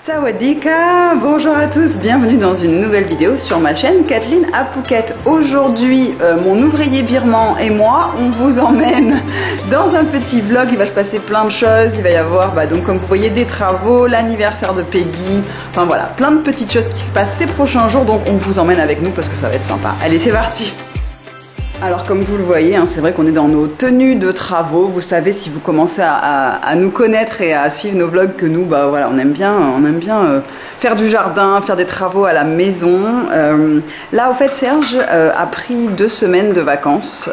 Sawadika, bonjour à tous, bienvenue dans une nouvelle vidéo sur ma chaîne Kathleen à Phuket. Aujourd'hui, mon ouvrier birman et moi, on vous emmène dans un petit vlog. Il va se passer plein de choses, il va y avoir, donc comme vous voyez, des travaux, l'anniversaire de Peggy, enfin voilà, plein de petites choses qui se passent ces prochains jours, donc on vous emmène avec nous parce que ça va être sympa. Allez, c'est parti! Alors comme vous le voyez, c'est vrai qu'on est dans nos tenues de travaux. Vous savez, si vous commencez à nous connaître et à suivre nos vlogs, que nous, voilà, on aime bien faire du jardin, faire des travaux à la maison. Là, au fait, Serge a pris 2 semaines de vacances.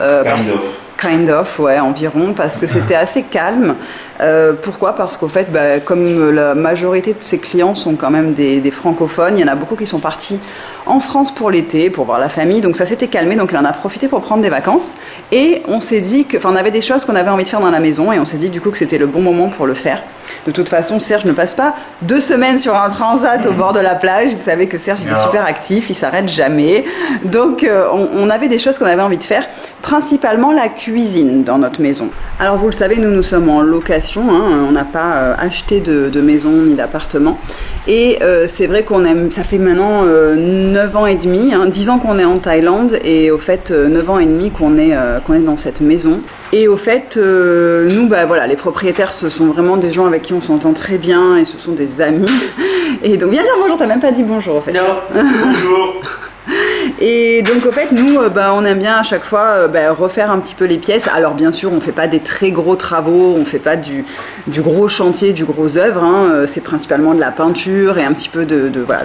Kind of, ouais, environ, parce que c'était assez calme. Pourquoi? Parce qu'au fait, comme la majorité de ses clients sont quand même des francophones, il y en a beaucoup qui sont partis en France pour l'été, pour voir la famille, donc ça s'était calmé, donc il en a profité pour prendre des vacances. Et on s'est dit que, on avait des choses qu'on avait envie de faire dans la maison, et on s'est dit du coup que c'était le bon moment pour le faire. De toute façon, Serge ne passe pas 2 semaines sur un transat au bord de la plage. Vous savez que Serge, il est super actif, il s'arrête jamais. Donc, on avait des choses qu'on avait envie de faire, principalement la cuisine dans notre maison. Alors, vous le savez, nous sommes en location, on n'a pas acheté de maison ni d'appartement. Et c'est vrai qu'on aime, ça fait maintenant 9 ans et demi, 10 ans qu'on est en Thaïlande, et au fait 9 ans et demi qu'on est dans cette maison. Et au fait, nous, voilà, les propriétaires, ce sont vraiment des gens avec qui on s'entend très bien, et ce sont des amis. Et donc, viens dire bonjour, t'as même pas dit bonjour, au fait. Non, bonjour. Et donc au fait nous on aime bien à chaque fois refaire un petit peu les pièces. Alors bien sûr on fait pas des très gros travaux, on fait pas du gros chantier, du gros œuvre, c'est principalement de la peinture et un petit peu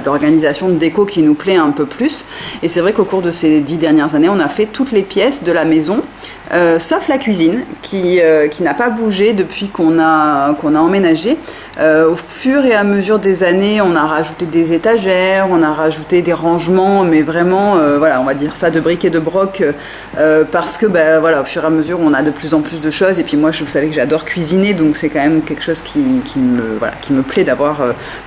d'organisation de déco qui nous plaît un peu plus. Et c'est vrai qu'au cours de ces 10 dernières années on a fait toutes les pièces de la maison, sauf la cuisine qui n'a pas bougé depuis qu'on a emménagé. Au fur et à mesure des années, on a rajouté des étagères, on a rajouté des rangements, mais vraiment, voilà, on va dire ça de briques et de broc, parce que, voilà, au fur et à mesure, on a de plus en plus de choses. Et puis moi, vous savez que j'adore cuisiner, donc c'est quand même quelque chose qui me plaît d'avoir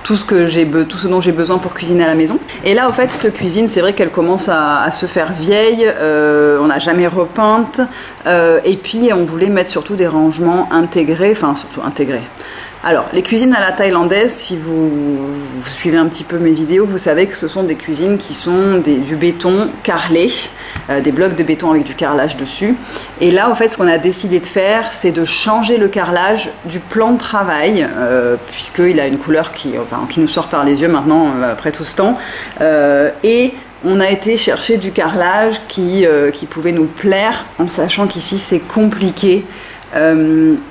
tout ce dont j'ai besoin pour cuisiner à la maison. Et là, au fait, cette cuisine, c'est vrai qu'elle commence à se faire vieille. On n'a jamais repeinte, et puis on voulait mettre surtout des rangements intégrés, enfin surtout intégrés. Alors, les cuisines à la thaïlandaise, si vous suivez un petit peu mes vidéos, vous savez que ce sont des cuisines qui sont du béton carrelé, des blocs de béton avec du carrelage dessus. Et là, en fait, ce qu'on a décidé de faire, c'est de changer le carrelage du plan de travail, puisqu'il a une couleur qui nous sort par les yeux maintenant, après tout ce temps. Et on a été chercher du carrelage qui pouvait nous plaire, en sachant qu'ici, c'est compliqué.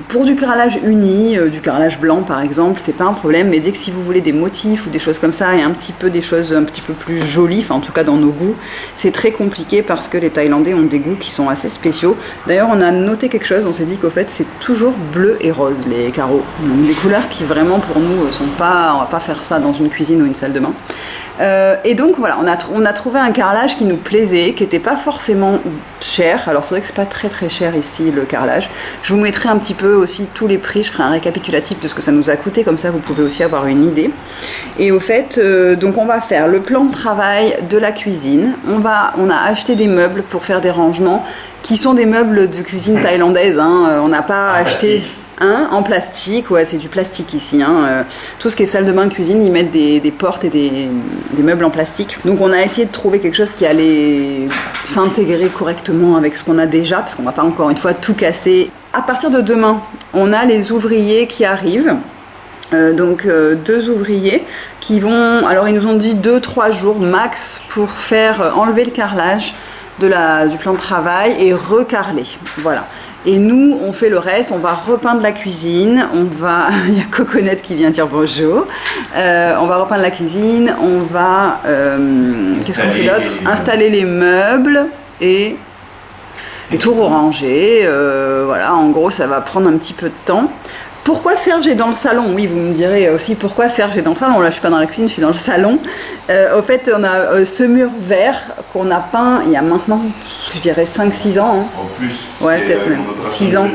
Pour du carrelage uni, du carrelage blanc par exemple, c'est pas un problème, mais dès que si vous voulez des motifs ou des choses comme ça et un petit peu des choses un petit peu plus jolies, en tout cas dans nos goûts, c'est très compliqué parce que les Thaïlandais ont des goûts qui sont assez spéciaux. D'ailleurs on a noté quelque chose, on s'est dit qu'au fait c'est toujours bleu et rose les carreaux, donc des couleurs qui vraiment pour nous sont pas, on va pas faire ça dans une cuisine ou une salle de bain. Et donc voilà, on a trouvé un carrelage qui nous plaisait, qui n'était pas forcément cher. Alors c'est vrai que c'est pas très très cher ici le carrelage. Je vous mettrai un petit peu aussi tous les prix, je ferai un récapitulatif de ce que ça nous a coûté, comme ça vous pouvez aussi avoir une idée. Et au fait, donc on va faire le plan de travail de la cuisine. On a acheté des meubles pour faire des rangements, qui sont des meubles de cuisine thaïlandaise, on n'a pas acheté... en plastique, ouais, c'est du plastique ici. Tout ce qui est salle de bain, cuisine, ils mettent des portes et des meubles en plastique. Donc on a essayé de trouver quelque chose qui allait s'intégrer correctement avec ce qu'on a déjà, parce qu'on va pas encore une fois tout casser. À partir de demain, on a les ouvriers qui arrivent. Donc 2 ouvriers qui vont, alors ils nous ont dit 2-3 jours max pour faire enlever le carrelage du plan de travail et recarreler. Voilà. Et nous, on fait le reste, on va repeindre la cuisine, il y a Coconut qui vient dire bonjour, on va repeindre la cuisine, on va, qu'est-ce qu'on fait d'autre? Installer les meubles et tout ranger, voilà, en gros ça va prendre un petit peu de temps. Pourquoi Serge est dans le salon? Oui, vous me direz aussi pourquoi Serge est dans le salon. Là, je suis pas dans la cuisine, je suis dans le salon. Au fait, on a ce mur vert qu'on a peint il y a maintenant, je dirais 5-6 ans. En plus. Ouais, peut-être même 6 ans.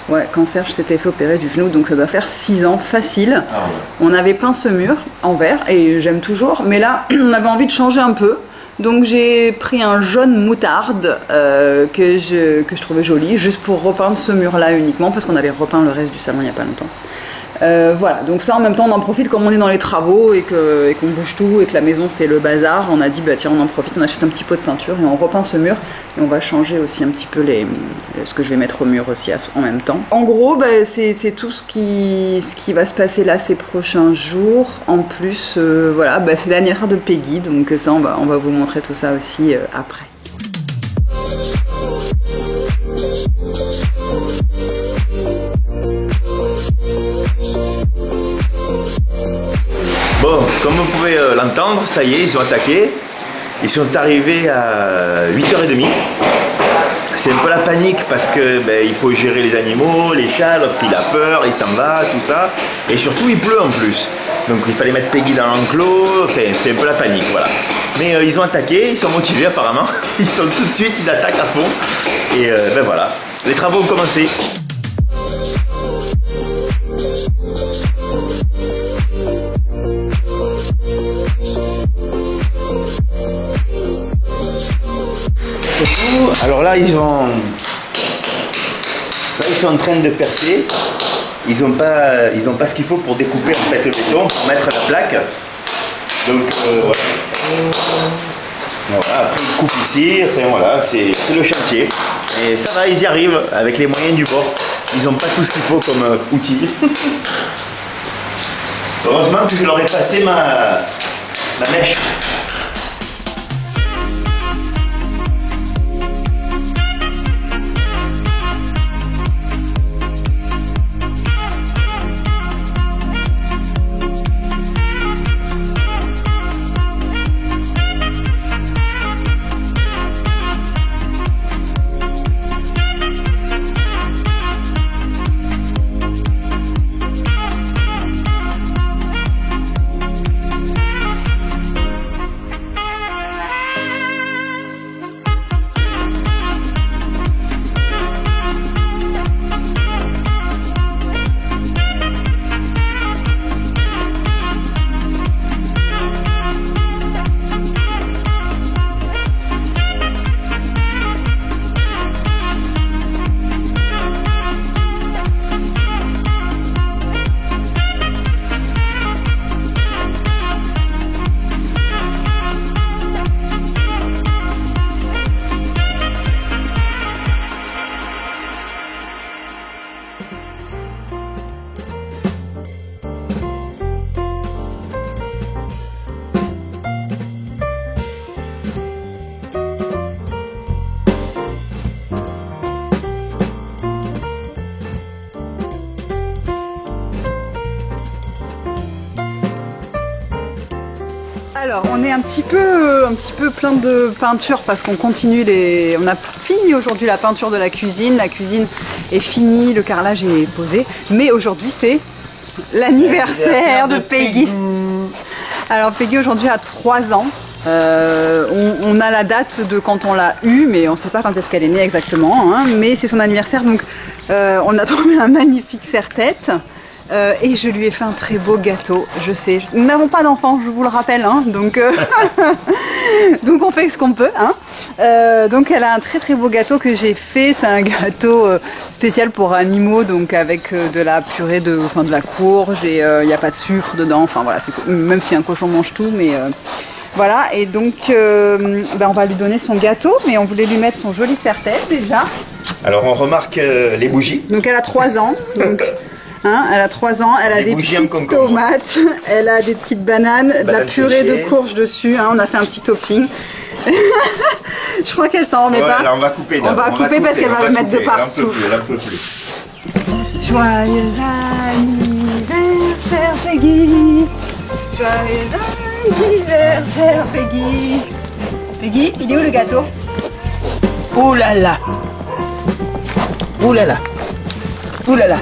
Ouais, quand Serge s'était fait opérer du genou, donc ça doit faire 6 ans facile. Ah ouais. On avait peint ce mur en vert et j'aime toujours, mais là, on avait envie de changer un peu. Donc j'ai pris un jaune moutarde que je trouvais joli, juste pour repeindre ce mur-là uniquement, parce qu'on avait repeint le reste du salon il n'y a pas longtemps. Voilà, donc ça en même temps on en profite comme on est dans les travaux et qu'on bouge tout et que la maison c'est le bazar. On a dit bah tiens on en profite, on achète un petit pot de peinture et on repeint ce mur et on va changer aussi un petit peu ce que je vais mettre au mur aussi en même temps. En gros bah, c'est tout ce qui va se passer là ces prochains jours. En plus voilà, bah, c'est l'anniversaire de Peggy, donc ça on va vous montrer tout ça aussi après. Bon, comme vous pouvez l'entendre, ça y est, ils ont attaqué. Ils sont arrivés à 8h30. C'est un peu la panique parce que il faut gérer les animaux, les chats, l'autre il a peur, il s'en va, tout ça. Et surtout il pleut en plus. Donc il fallait mettre Peggy dans l'enclos, c'est un peu la panique, voilà. Mais ils ont attaqué, ils sont motivés apparemment. Ils sont tout de suite, ils attaquent à fond. Et voilà, les travaux ont commencé. Alors là ils sont en train de percer. Ils ont pas ce qu'il faut pour découper en fait le béton, pour mettre la plaque. Donc voilà. Voilà, après ils coupent ici, enfin voilà, c'est le chantier. Et ça va, ils y arrivent avec les moyens du bord. Ils n'ont pas tout ce qu'il faut comme outil. Heureusement que je leur ai passé ma mèche. Alors on est un petit peu plein de peinture parce qu'on continue on a fini aujourd'hui la peinture de la cuisine est finie, le carrelage est posé, mais aujourd'hui c'est l'anniversaire de Peggy. Alors Peggy aujourd'hui a 3 ans. On a la date de quand on l'a eue, mais on ne sait pas quand est-ce qu'elle est née exactement, hein, mais c'est son anniversaire, donc on a trouvé un magnifique serre-tête. Et je lui ai fait un très beau gâteau, je sais. Nous n'avons pas d'enfants, je vous le rappelle, hein, donc, donc on fait ce qu'on peut. Hein. Donc elle a un très beau gâteau que j'ai fait. C'est un gâteau spécial pour animaux, donc avec de la purée de la courge et il n'y a pas de sucre dedans. Enfin voilà, même si un cochon mange tout, mais voilà. Et donc on va lui donner son gâteau, mais on voulait lui mettre son joli serre-tête déjà. Alors on remarque les bougies. Donc elle a 3 ans. Donc, hein, elle a 3 ans, elle a des petites tomates, elle a des petites bananes, de la purée de courge dessus, hein, on a fait un petit topping. Je crois qu'elle s'en remet pas. Là, on va couper, on va couper parce qu'elle va mettre de partout. Joyeux anniversaire Peggy. Joyeux anniversaire Peggy. Peggy, il est où le gâteau? Ouh là là. Ouh là là. Ouh là là.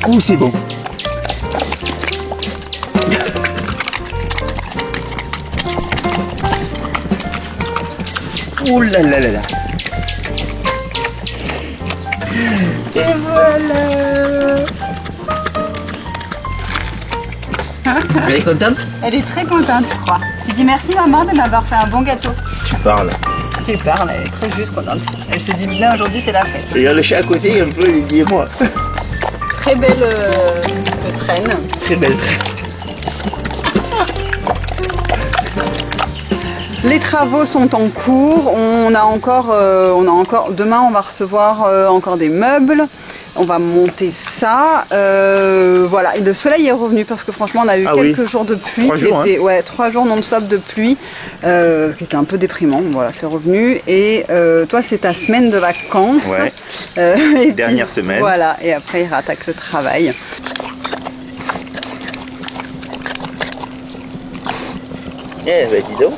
Ouh, c'est bon. Ouh là là là là. Et voilà. Elle est contente? Elle est très contente, je crois. Tu dis merci maman de m'avoir fait un bon gâteau. Tu parles. Tu parles, elle est trop juste contente. Elle se dit bien aujourd'hui c'est la fête. Il y a le chat à côté, un peu, il dit moi. Très belle traîne. Très belle traîne. Les travaux sont en cours. On a encore demain on va recevoir encore des meubles. On va monter ça. Voilà, et le soleil est revenu parce que franchement on a eu quelques jours de pluie. 3 jours, qui étaient, 3 jours non-stop de pluie, qui était un peu déprimant. Voilà, c'est revenu. Et toi c'est ta semaine de vacances. Ouais. Et Dernière puis, semaine. Voilà, et après il rattaque le travail. Eh ben dis donc.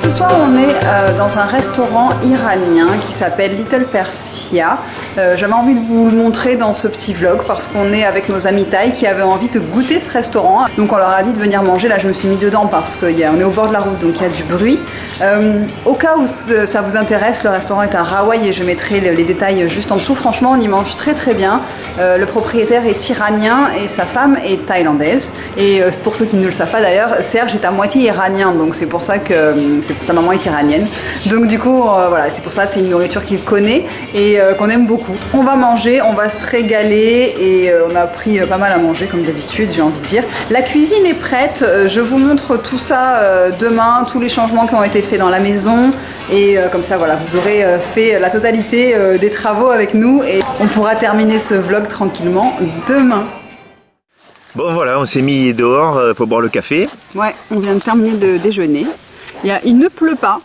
Ce soir, on est dans un restaurant iranien qui s'appelle Little Persia. J'avais envie de vous le montrer dans ce petit vlog parce qu'on est avec nos amis thaïs qui avaient envie de goûter ce restaurant. Donc on leur a dit de venir manger. Là, je me suis mis dedans parce qu'on est au bord de la route, donc il y a du bruit. Au cas où ça vous intéresse, le restaurant est à Rawai et je mettrai les détails juste en dessous. Franchement, on y mange très très bien. Le propriétaire est iranien et sa femme est thaïlandaise. Et pour ceux qui ne le savent pas d'ailleurs, Serge est à moitié iranien, donc c'est pour ça que sa maman est iranienne. Donc du coup, voilà, c'est pour ça, c'est une nourriture qu'il connaît et qu'on aime beaucoup. On va manger, on va se régaler et on a pris pas mal à manger comme d'habitude, j'ai envie de dire. La cuisine est prête, je vous montre tout ça demain, tous les changements qui ont été faits dans la maison et comme ça, voilà, vous aurez fait la totalité des travaux avec nous et on pourra terminer ce vlog tranquillement demain. Bon voilà, on s'est mis dehors pour boire le café. Ouais, on vient de terminer de déjeuner. Il ne pleut pas.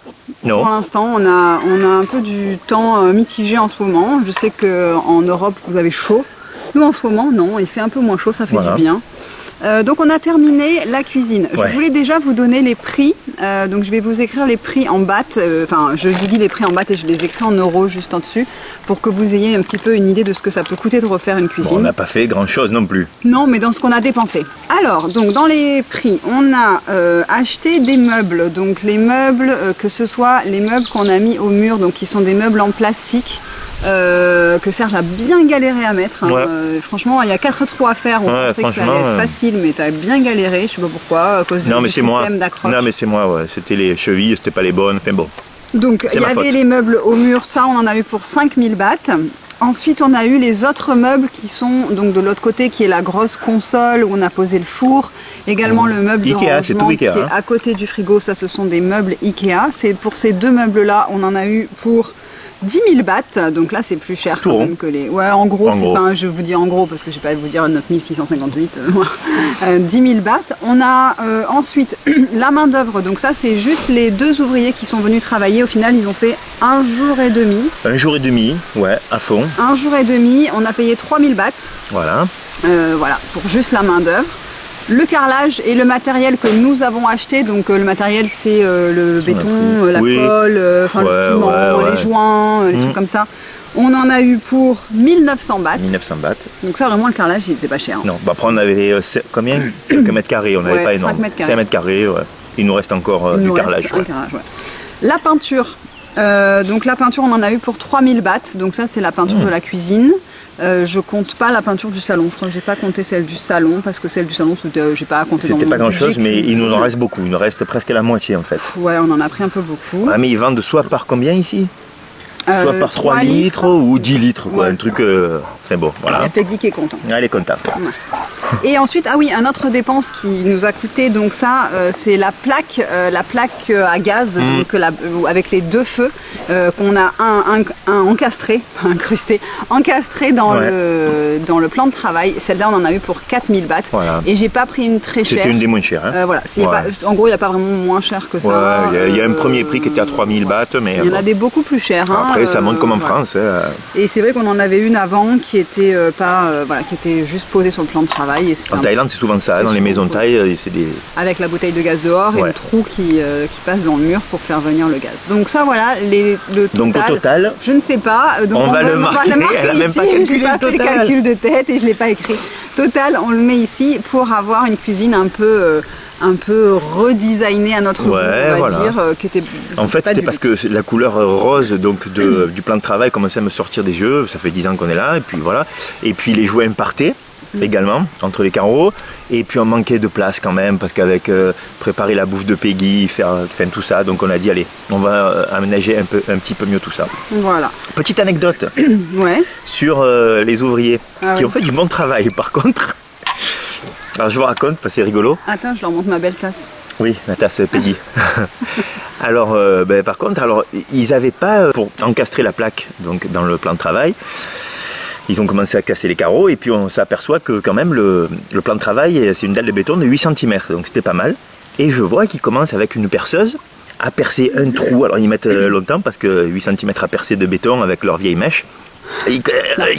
Non. Pour l'instant, on a un peu du temps mitigé en ce moment. Je sais qu'en Europe, vous avez chaud. Nous, en ce moment, non, il fait un peu moins chaud, ça fait du bien. Donc on a terminé la cuisine. Je voulais déjà vous donner les prix. Donc je vais vous écrire les prix en baht. Enfin, je vous dis les prix en baht et je les écris en euros juste en dessus pour que vous ayez un petit peu une idée de ce que ça peut coûter de refaire une cuisine. Bon, on n'a pas fait grand chose non plus. Non, mais dans ce qu'on a dépensé. Alors, donc dans les prix, on a acheté des meubles. Donc les meubles, que ce soit les meubles qu'on a mis au mur, donc qui sont des meubles en plastique. Que Serge a bien galéré à mettre. Hein. Franchement, il y a 4 trous à faire. On pensait que ça allait être facile, mais tu as bien galéré. Je sais pas pourquoi, à cause du système d'accroche. Non, mais c'est moi, ouais. C'était les chevilles, c'était pas les bonnes. Enfin bon. Donc, il y avait les meubles au mur, ça, on en a eu pour 5000 bahts. Ensuite, on a eu les autres meubles qui sont donc de l'autre côté, qui est la grosse console où on a posé le four. Également le meuble de rangement qui est à côté du frigo. Ça, ce sont des meubles Ikea. C'est pour ces deux meubles-là, on en a eu pour 10 000 bahts, donc là c'est plus cher quand même que les... Ouais, en gros, enfin, je vous dis en gros parce que je ne vais pas vous dire 9 658. 10 000 bahts. On a ensuite la main d'œuvre, donc ça c'est juste les 2 ouvriers qui sont venus travailler. Au final, ils ont fait 1 jour et demi. 1 jour et demi, ouais, à fond. 1 jour et demi, on a payé 3 000 bahts. Voilà. Voilà, pour juste la main d'œuvre. Le carrelage et le matériel que nous avons acheté, donc le matériel c'est le béton, la colle, le ciment, les joints, les trucs comme ça. On en a eu pour 1900 bahts. 1900 bahts. Donc ça vraiment le carrelage il était pas cher. Non, bah après on avait combien? Quelques mètres carrés, on n'avait pas énorme. 5 mètres carrés, ouais. Il nous reste encore du carrelage. La peinture. Donc la peinture on en a eu pour 3000 bahts, donc ça c'est la peinture de la cuisine. Je compte pas la peinture du salon, je crois que j'ai pas compté celle du salon parce que celle du salon j'ai pas compté dans mon budget. C'était pas grand chose mais il nous en reste beaucoup, il nous reste presque la moitié en fait. Ouais, on en a pris un peu beaucoup. Ah mais ils vendent soit par combien ici? Soit par 3 litres ou 10 litres quoi, un truc enfin bon, voilà. Il y a Peggy qui est content. Elle est contente. Et ensuite, ah oui, un autre dépense qui nous a coûté, donc ça, c'est la plaque à gaz, donc avec les 2 feux, qu'on a encastré dans le plan de travail. Celle-là, on en a eu pour 4000 bahts. Voilà. Et j'ai pas pris une très chère. C'était une des moins chères. Hein. Voilà, en gros, il n'y a pas vraiment moins cher que ça. Il y a un premier prix qui était à 3000 bahts, mais il y en a des beaucoup plus chers. Après, ça monte comme en France. Et c'est vrai qu'on en avait une avant qui était qui était juste posée sur le plan de travail. taille. Et en Thaïlande, c'est souvent ça, dans les maisons de taille, c'est des... Avec la bouteille de gaz dehors et le trou qui passe dans le mur pour faire venir le gaz. Donc ça, voilà, le total. Donc au total, je ne sais pas. Donc on va le marquer. Elle n'a même pas calculé le total. Je n'ai pas fait les calculs de tête et je ne l'ai pas écrit. Total, on le met ici pour avoir une cuisine un peu redesignée à notre goût, on va dire. En fait, c'était parce que la couleur rose donc du plan de travail commençait à me sortir des yeux. Ça fait 10 ans qu'on est là, et puis voilà. Et puis les jouets partaient également entre les carreaux. Et puis on manquait de place quand même, parce qu'avec préparer la bouffe de Peggy, faire tout ça, donc on a dit allez, on va aménager un petit peu mieux tout ça. Voilà. Petite anecdote sur les ouvriers qui ont fait du bon travail par contre. Alors je vous raconte, parce que c'est rigolo. Attends, je leur montre ma belle tasse. Oui, la tasse Peggy. Alors, par contre, ils n'avaient pas, pour encastrer la plaque donc, dans le plan de travail, ils ont commencé à casser les carreaux et puis on s'aperçoit que quand même le plan de travail, c'est une dalle de béton de 8 cm, donc c'était pas mal. Et je vois qu'ils commencent avec une perceuse à percer un trou. Alors ils mettent longtemps parce que 8 cm à percer de béton avec leur vieille mèche. Ils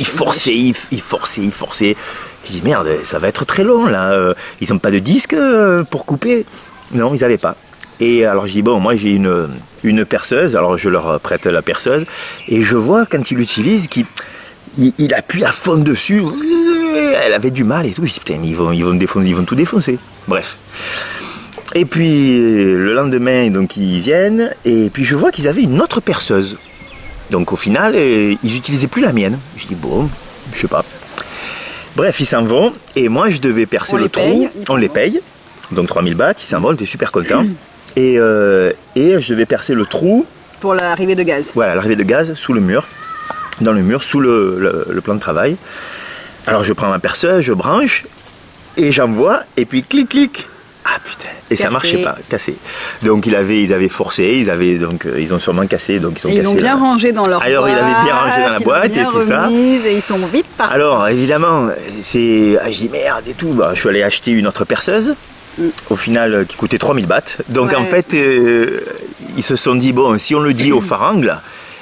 forçaient. Je dis merde, ça va être très long là. Ils n'ont pas de disque pour couper. Non, ils n'avaient pas. Et alors je dis bon, moi j'ai une perceuse, alors je leur prête la perceuse et je vois quand ils l'utilisent qu'il appuie à fond dessus. Elle avait du mal et tout. Je dis putain, mais ils vont me défoncer, ils vont tout défoncer. Bref. Et puis le lendemain, donc ils viennent et puis je vois qu'ils avaient une autre perceuse. Donc au final, ils n'utilisaient plus la mienne. Je dis bon, je sais pas. Bref, ils s'en vont et moi je devais percer le trou. On les paye. Donc 3000 bahts, ils s'en vont, j'étais super content. Et je devais percer le trou. Pour l'arrivée de gaz. Voilà, l'arrivée de gaz sous le mur. Dans le mur, sous le plan de travail. Alors je prends ma perceuse, je branche et j'envoie et puis clic clic. Ah putain, et cassé. Ça marchait pas, cassé. Donc ils avaient forcé, ils ont sûrement cassé, donc ils ont cassé. Ils l'ont bien rangé dans leur boîte. Alors ils l'avaient bien rangé dans la boîte et tout ça. Et ils sont vite partis. Alors évidemment, je dis merde et tout. Je suis allé acheter une autre perceuse. Au final, qui coûtait 3000 bahts. Donc en fait, ils se sont dit bon, si on le dit au farangle,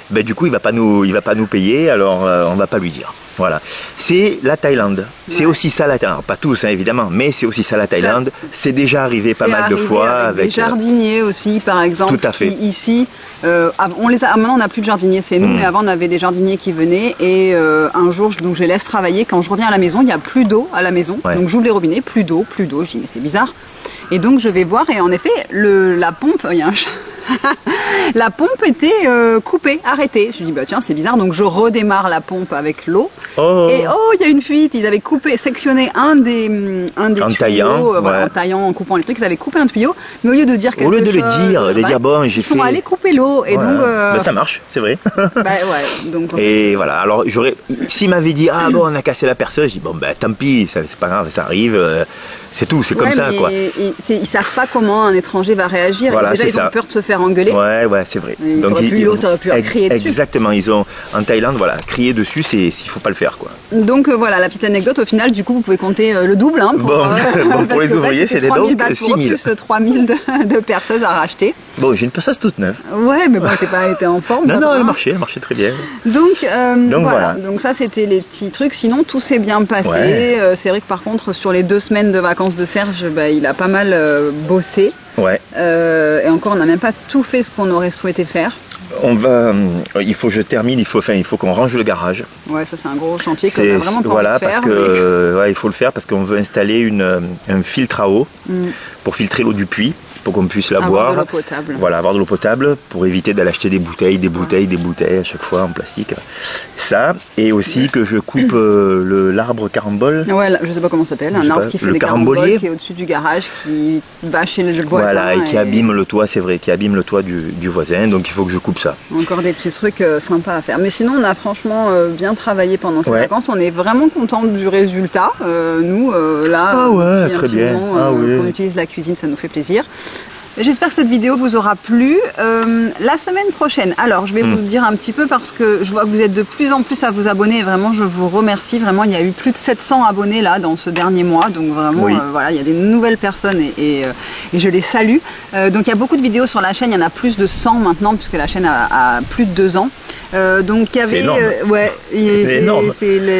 ben du coup il va pas nous payer, alors on va pas lui dire. Voilà, c'est la Thaïlande. C'est aussi ça la Thaïlande. Pas tous, hein, évidemment, mais c'est aussi ça la Thaïlande. C'est déjà arrivé pas mal de fois avec des jardiniers aussi, par exemple. Tout à fait. Qui, ici, maintenant on n'a plus de jardiniers, c'est nous, mais avant on avait des jardiniers qui venaient et un jour, donc je les laisse travailler. Quand je reviens à la maison, il n'y a plus d'eau à la maison, donc j'ouvre les robinets, plus d'eau. Je dis mais c'est bizarre. Et donc je vais voir et en effet la pompe, il y a un chat. La pompe était coupée, arrêtée. Je dis bah tiens c'est bizarre, donc je redémarre la pompe avec l'eau et il y a une fuite. Ils avaient sectionné un des tuyaux, en taillant, en coupant les trucs. Ils avaient coupé un tuyau, mais au lieu de dire quelque chose, de dire bon j'ai fait. Ils sont allés couper l'eau et donc. Ça marche, c'est vrai. Donc. Et voilà. Alors s'il m'avait dit ah bon on a cassé la perceuse, je dis bon tant pis, c'est pas grave, ça arrive. C'est tout, c'est comme ça quoi. Ils savent pas comment un étranger va réagir. Voilà, déjà ils ont peur de se faire engueuler. Ouais, c'est vrai. Donc t'aurais pu crier dessus. Exactement, ils ont en Thaïlande, voilà, crier dessus, il faut pas le faire quoi. Donc voilà, la petite anecdote. Au final, du coup, vous pouvez compter le double. Pour les ouvriers, c'était donc 6000. Plus 3000 de perceuses à racheter. Bon, j'ai une perceuse toute neuve. Ouais, mais bon, elle était en forme. Non, elle marchait très bien. Donc voilà. Donc ça, c'était les petits trucs. Sinon, tout s'est bien passé. Ouais. C'est vrai que par contre, sur les 2 semaines de vacances de Serge, il a pas mal bossé. Ouais. Et encore, on n'a même pas tout fait ce qu'on aurait souhaité faire. Il faut que je termine, il faut qu'on range le garage. Ouais, ça c'est un gros chantier qu'on a vraiment pas envie de faire. Parce que, il faut le faire parce qu'on veut installer un filtre à eau pour filtrer l'eau du puits, pour qu'on puisse la boire. Avoir de l'eau potable. Voilà, avoir de l'eau potable pour éviter d'aller acheter des bouteilles à chaque fois en plastique. Ça, et aussi que je coupe l'arbre carambole. Ouais, je sais pas comment ça s'appelle, un arbre qui fait des caramboles, qui est au-dessus du garage, qui va chez le voisin. Voilà, et qui abîme le toit, c'est vrai, qui abîme le toit du voisin, donc il faut que je coupe ça. Encore des petits trucs sympas à faire. Mais sinon, on a franchement bien travaillé pendant ces vacances. On est vraiment content du résultat. Nous, là, très bien. On utilise la cuisine, ça nous fait plaisir. J'espère que cette vidéo vous aura plu. La semaine prochaine, alors je vais vous dire un petit peu parce que je vois que vous êtes de plus en plus à vous abonner et vraiment je vous remercie. Vraiment, il y a eu plus de 700 abonnés là dans ce dernier mois, donc vraiment voilà, il y a des nouvelles personnes et je les salue. Donc il y a beaucoup de vidéos sur la chaîne, il y en a plus de 100 maintenant puisque la chaîne a plus de 2 ans. Donc il y avait,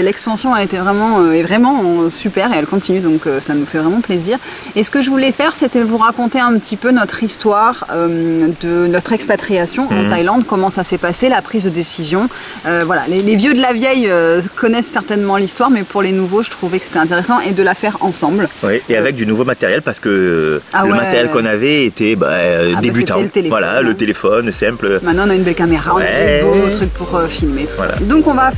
l'expansion a été vraiment super et elle continue, donc ça nous fait vraiment plaisir. Et ce que je voulais faire, c'était vous raconter un petit peu notre histoire de notre expatriation en Thaïlande, comment ça s'est passé, la prise de décision. Voilà, les vieux de la vieille connaissent certainement l'histoire, mais pour les nouveaux, je trouvais que c'était intéressant et de la faire ensemble. Oui, et avec du nouveau matériel parce que le matériel qu'on avait était débutant. Le téléphone, voilà, le téléphone simple. Maintenant, on a une belle caméra, on a des beaux trucs pour filmer tout ça. Donc on va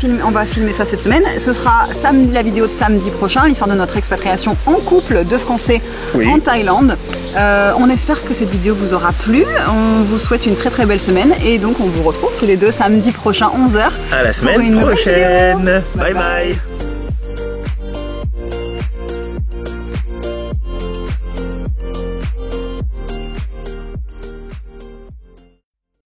filmer ça cette semaine. Ce sera samedi, la vidéo de samedi prochain, l'histoire de notre expatriation en couple de Français en Thaïlande. On espère que cette vidéo vous aura plu. On vous souhaite une très très belle semaine et donc on vous retrouve tous les deux samedi prochain 11h. À la semaine prochaine. Bye bye.